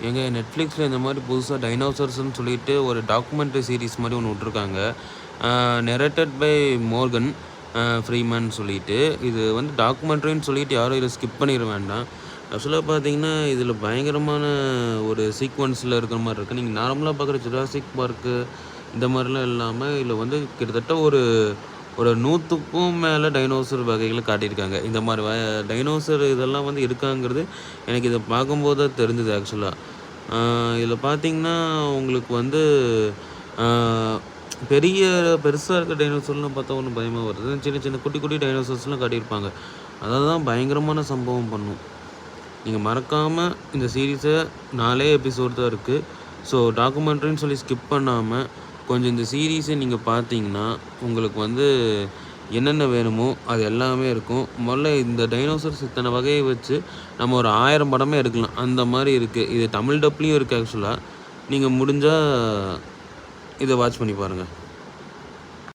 எங்க நெட்ஃப்ளிக்ஸில் இந்த மாதிரி புதுசாக டைனோசர்ஸ்ன்னு சொல்லிட்டு ஒரு டாக்குமெண்ட்ரி சீரிஸ் மாதிரி ஒன்று விட்ருக்காங்க. நெரேட்டட் பை மோர்கன் ஃப்ரீமன் சொல்லிட்டு. இது வந்து டாக்குமெண்ட்ரின்னு சொல்லிட்டு யாரும் இதை ஸ்கிப் பண்ணிட வேண்டாம். ஆக்சுவலாக பார்த்தீங்கன்னா, இதில் பயங்கரமான ஒரு சீக்வென்ஸில் இருக்கிற மாதிரி இருக்குது. நீங்கள் நார்மலாக பார்க்குற ஜுராசிக் பார்க்கு இந்த மாதிரிலாம் இல்லாமல், இதில் வந்து கிட்டத்தட்ட ஒரு ஒரு 100க்கும் மேலே டைனோசர் வகைகளை காட்டியிருக்காங்க. இந்த மாதிரி டைனோசர் இதெல்லாம் வந்து இருக்காங்கிறது எனக்கு இதை பார்க்கும்போது தான் தெரிஞ்சுது ஆக்சுவலா. இதில பார்த்தீங்கன்னா, உங்களுக்கு வந்து ஆ பெருசா இருக்க டைனோசர்லாம் பார்த்தா ஒண்ணும் பயமா வருது. சின்ன சின்ன குட்டி குட்டி டைனோசர்ஸ்லாம் காட்டியிருப்பாங்க. அததான் பயங்கரமான சம்பவம் பண்ணும். நீங்க மறக்காம இந்த சீரிஸ 4 எபிசோட் தான் இருக்கு. ஸோ டாக்குமெண்ட்ரின்னு சொல்லி ஸ்கிப் பண்ணாம, கொஞ்சம் இந்த சீரிஸ நீங்க பார்த்தீங்கன்னா, உங்களுக்கு வந்து என்னென்ன வேணுமோ அது எல்லாமே இருக்கும். முதல்ல இந்த டைனோசர்ஸ் இத்தன வகைய வச்சு நம்ம ஒரு 1000 படமே எடுக்கலாம். அந்த மாரி இருக்கு. இது தமிழ் டப்லயும் இருக்கு ஆக்சுவலா. நீங்க முடிஞ்சா இத வாட்ச் பண்ணி பாருங்க.